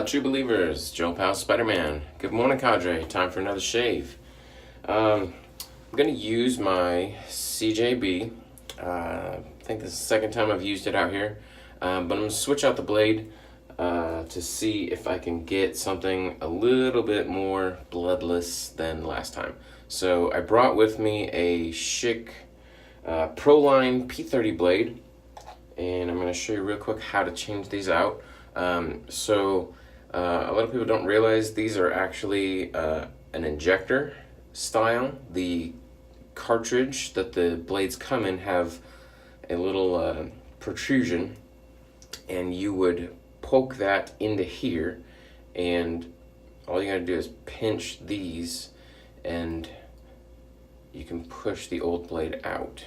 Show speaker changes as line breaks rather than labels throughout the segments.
True Believers, Joe Powell, Spider-Man. Good morning, Cadre. Time for another shave. I'm going to use my CJB. I think this is the second time I've used it out here. But I'm going to switch out the blade to see if I can get something a little bit more bloodless than last time. So I brought with me a Schlick Proline P-30 blade. And I'm going to show you real quick how to change these out. A lot of people don't realize these are actually an injector style. The cartridge that the blades come in have a little protrusion, and you would poke that into here, and all you gotta do is pinch these and you can push the old blade out.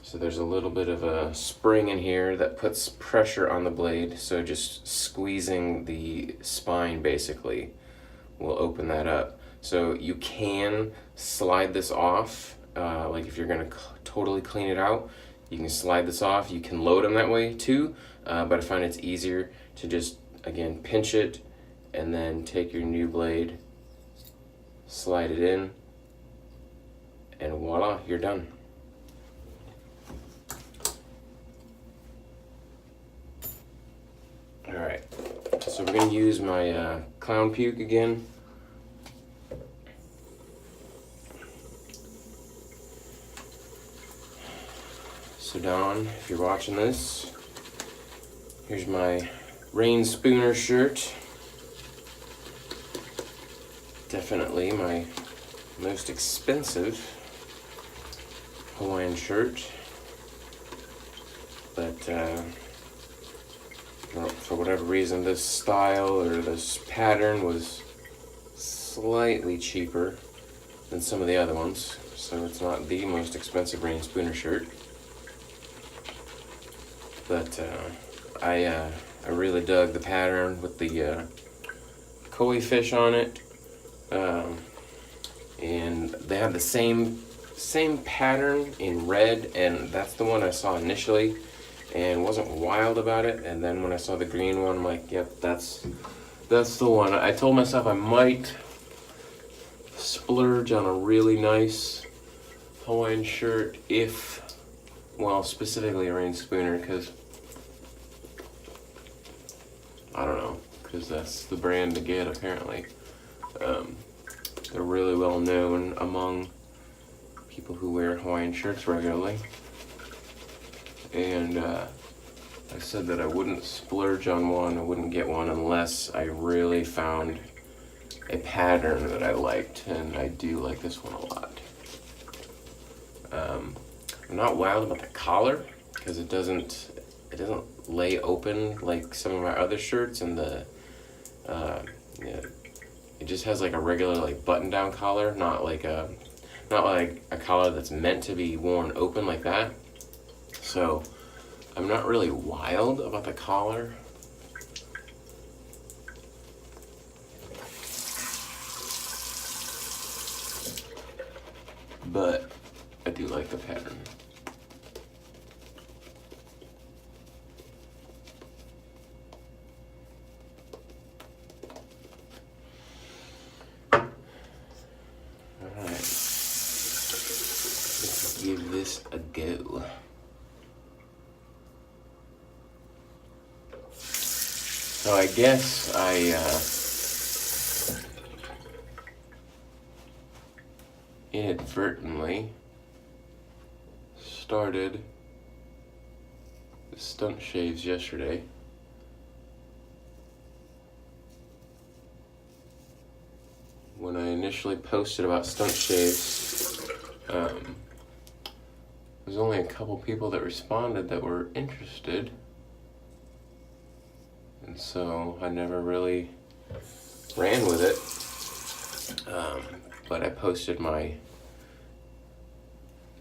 So there's a little bit of a spring in here that puts pressure on the blade, so just squeezing the spine basically will open that up. So you can slide this off, like if you're gonna totally clean it out, you can slide this off. You can load them that way too, but I find it's easier to just, again, pinch it and then take your new blade, slide it in, and voila, you're done. Alright, so we're going to use my clown puke again. So Don, if you're watching this, here's my Rain Spooner shirt. Definitely my most expensive Hawaiian shirt, but for whatever reason, this style or this pattern was slightly cheaper than some of the other ones, so it's not the most expensive Rain Spooner shirt. But I really dug the pattern with the koi fish on it, and they have the same pattern in red, and that's the one I saw initially. And wasn't wild about it, and then when I saw the green one, I'm like, yep, that's the one. I told myself I might splurge on a really nice Hawaiian shirt if, well, specifically a Rain Spooner, because I don't know, because that's the brand to get apparently. They're really well known among people who wear Hawaiian shirts regularly. And I said that I wouldn't splurge on one, I wouldn't get one unless I really found a pattern that I liked, and I do like this one a lot. I'm not wild about the collar because it doesn't lay open like some of my other shirts, and it just has like a regular like button down collar, not like a collar that's meant to be worn open like that. So I'm not really wild about the collar. But I do like the pattern. Alright. Let's give this a go. So I guess I inadvertently started the stunt shaves yesterday. When I initially posted about stunt shaves, there's only a couple people that responded that were interested. And so I never really ran with it, but I posted my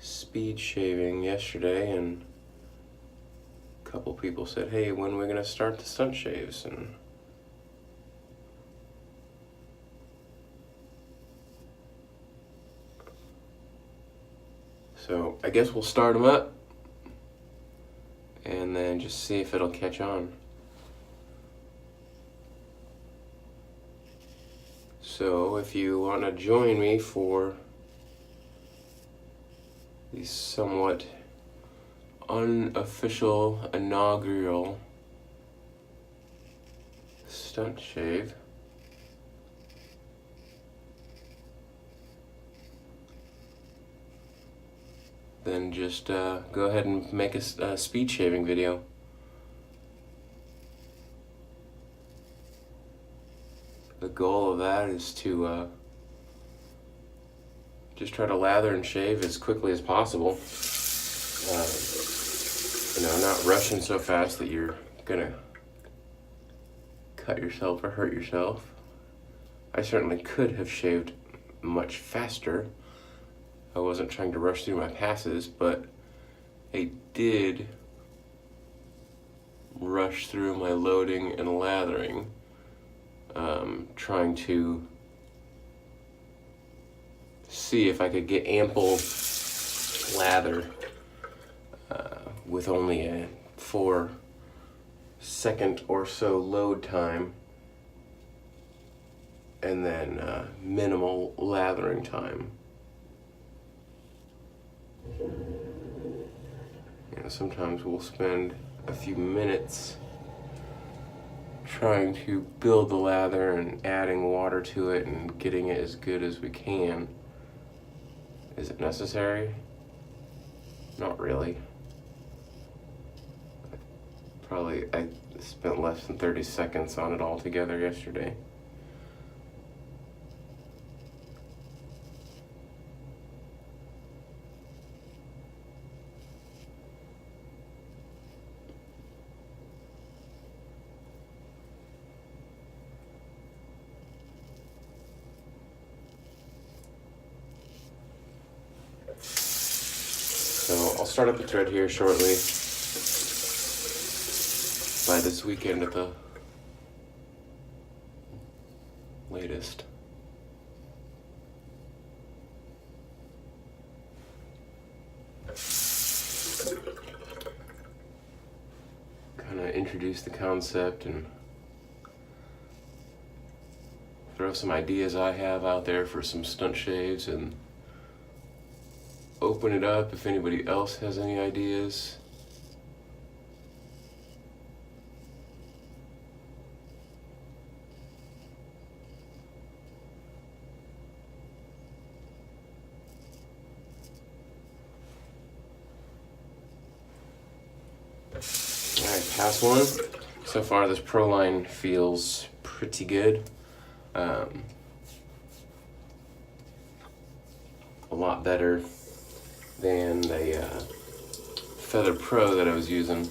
speed shaving yesterday, and a couple people said, hey, when are we going to start the stunt shaves? And so I guess we'll start them up and then just see if it'll catch on. So if you want to join me for the somewhat unofficial inaugural stunt shave, then just go ahead and make a speed shaving video. The goal of that is to just try to lather and shave as quickly as possible. Not rushing so fast that you're gonna cut yourself or hurt yourself. I certainly could have shaved much faster. I wasn't trying to rush through my passes, but I did rush through my loading and lathering, trying to see if I could get ample lather with only a 4-second or so load time, and then minimal lathering time. Sometimes we'll spend a few minutes trying to build the lather and adding water to it and getting it as good as we can. Is it necessary? Not really. I spent less than 30 seconds on it altogether yesterday. So I'll start up the thread here shortly. By this weekend at the latest. Kind of introduce the concept and throw some ideas I have out there for some stunt shaves, and open it up if anybody else has any ideas. Alright, pass one. So far this Proline feels pretty good. A lot better than the Feather Pro that I was using.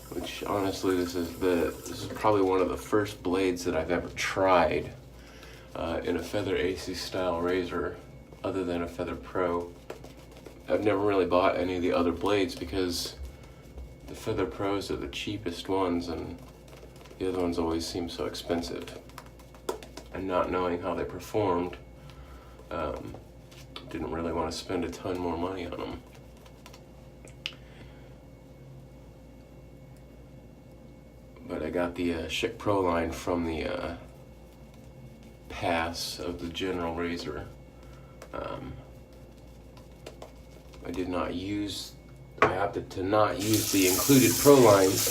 Which honestly, this is probably one of the first blades that I've ever tried in a Feather AC style razor, other than a Feather Pro. I've never really bought any of the other blades because the Feather Pros are the cheapest ones and the other ones always seem so expensive. And not knowing how they performed, didn't really want to spend a ton more money on them. But I got the Schlick Proline from the pass of the general razor. I opted to not use the included Prolines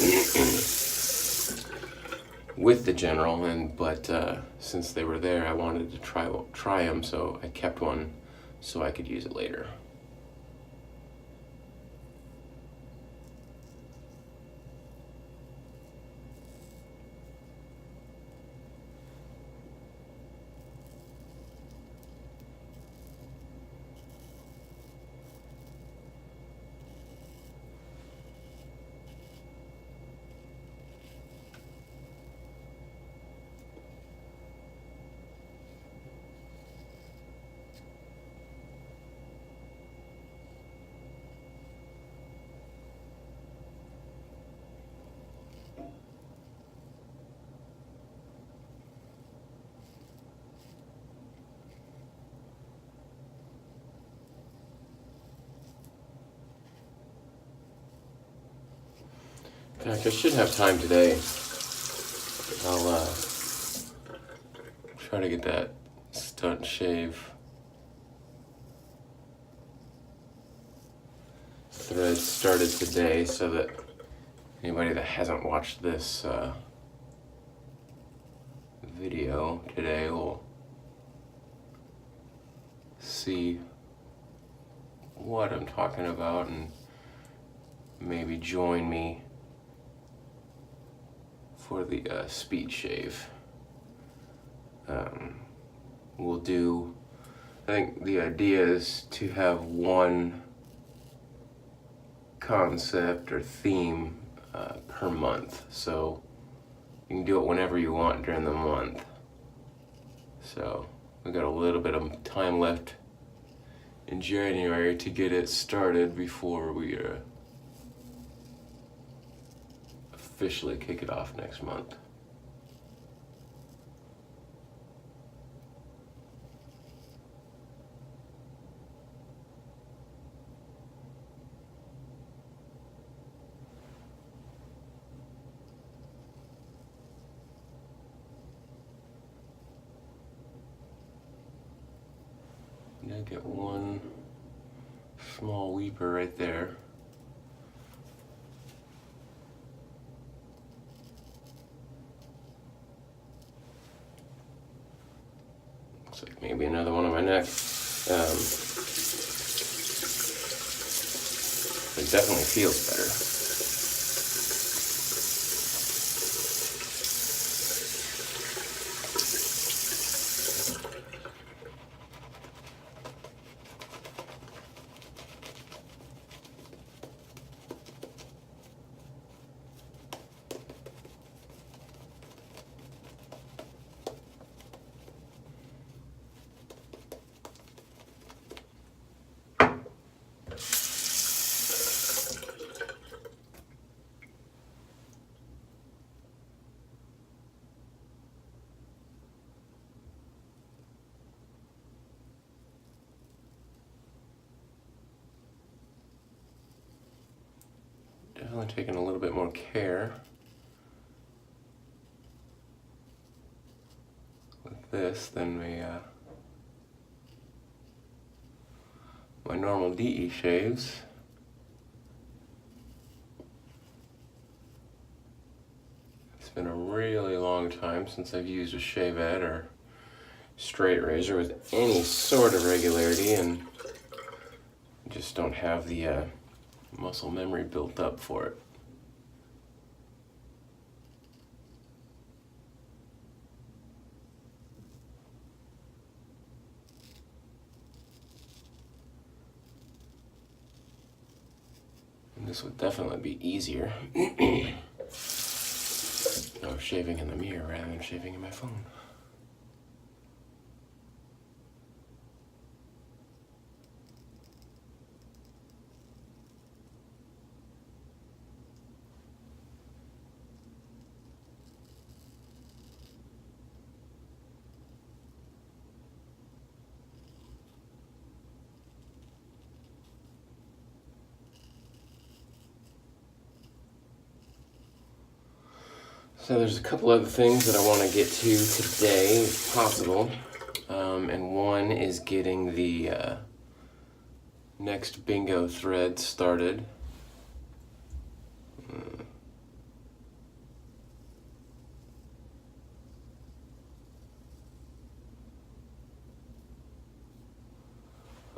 with the general, but since they were there, I wanted to try them, so I kept one so I could use it later. In fact, I should have time today. I'll try to get that stunt shave thread started today so that anybody that hasn't watched this video today will see what I'm talking about and maybe join me for the speed shave. We'll do, I think the idea is to have one concept or theme per month, so you can do it whenever you want during the month. So we got a little bit of time left in January to get it started before we officially kick it off next month. I get one small weeper right there. Looks like maybe another one on my neck. It definitely feels better. Definitely taking a little bit more care with this than my normal DE shaves. It's been a really long time since I've used a shavette or straight razor with any sort of regularity, and just don't have the muscle memory built up for it. And this would definitely be easier. No, shaving in the mirror rather than shaving in my phone. So there's a couple other things that I want to get to today, if possible, and one is getting the next bingo thread started.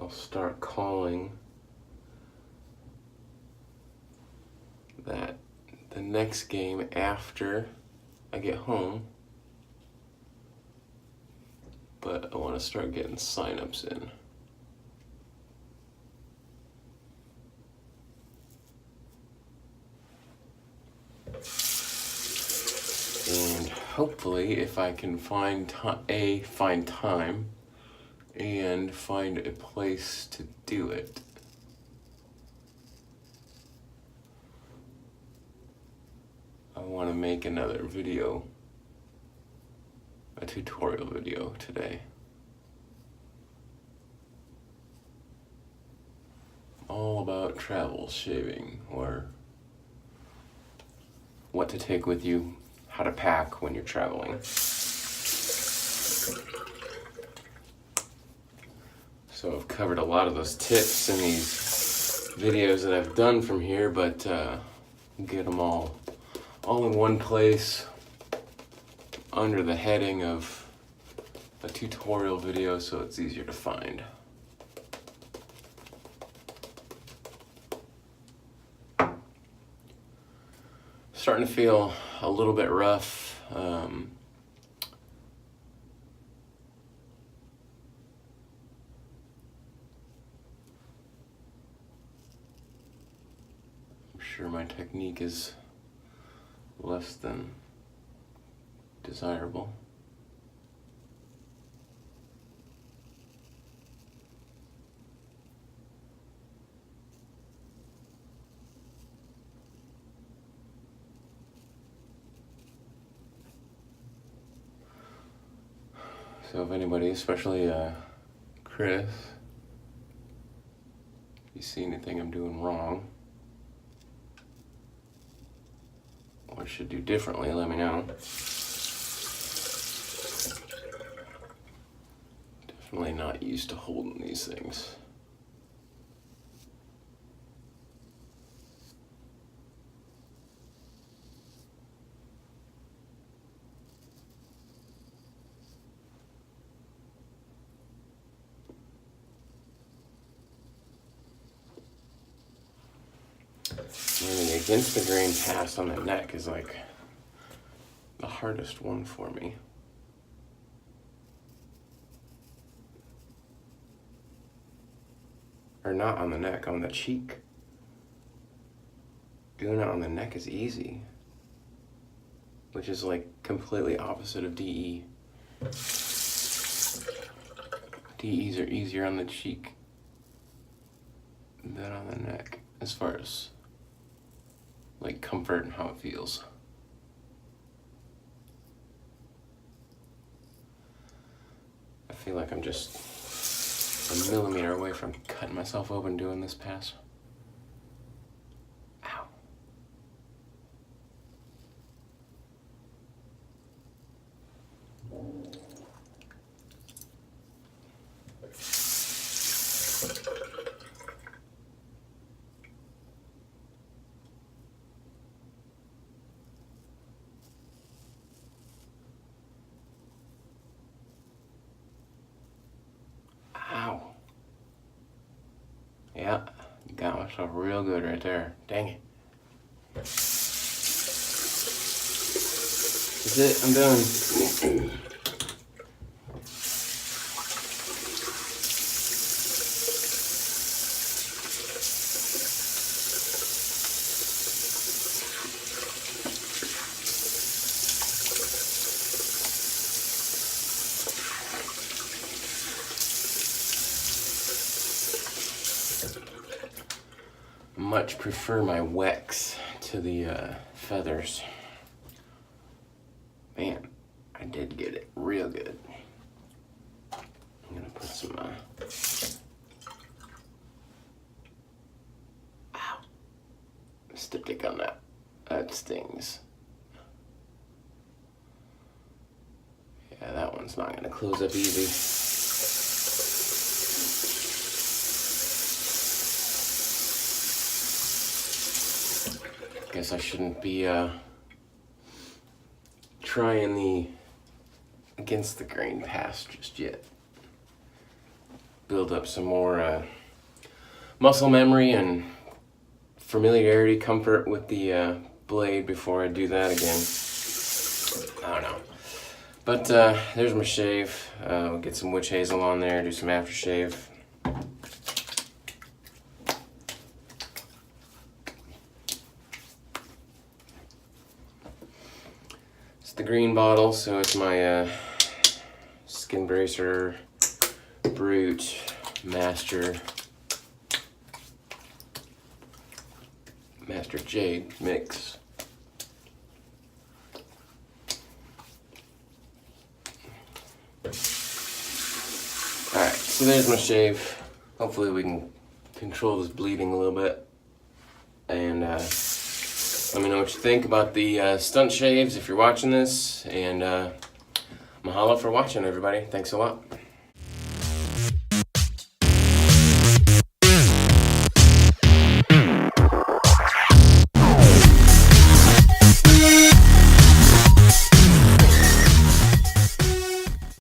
I'll start calling that the next game after I get home, but I want to start getting signups in. And hopefully, if I can find time and find a place to do it. I want to make another video, a tutorial video today. All about travel shaving, or what to take with you, how to pack when you're traveling. So I've covered a lot of those tips in these videos that I've done from here, but get them all in one place under the heading of a tutorial video so it's easier to find. Starting to feel a little bit rough. I'm sure my technique is less than desirable. So if anybody, especially Chris, if you see anything I'm doing wrong or should do differently, let me know. Definitely not used to holding these things. And the against the grain pass on the neck is like the hardest one for me. Or not on the neck, on the cheek. Doing it on the neck is easy, which is like completely opposite of DE. DEs are easier on the cheek than on the neck as far as like comfort and how it feels. I feel like I'm just a millimeter away from cutting myself open doing this pass. Ow. Yeah, got myself real good right there. Dang it. That's it, I'm done. Much prefer my wax to the feathers. Man, I did get it real good. I'm gonna put some ow, styptic on that. That stings. Yeah, that one's not gonna close up easy. Guess I shouldn't be trying the against the grain pass just yet. Build up some more muscle memory and familiarity, comfort with the blade before I do that again. I don't know. But there's my shave. We'll get some witch hazel on there, do some aftershave. The green bottle, so it's my Skin Bracer Brute Master Jade mix. Alright, so there's my shave. Hopefully we can control this bleeding a little bit. And let me know what you think about the stunt shaves if you're watching this, and Mahalo for watching, everybody. Thanks a lot.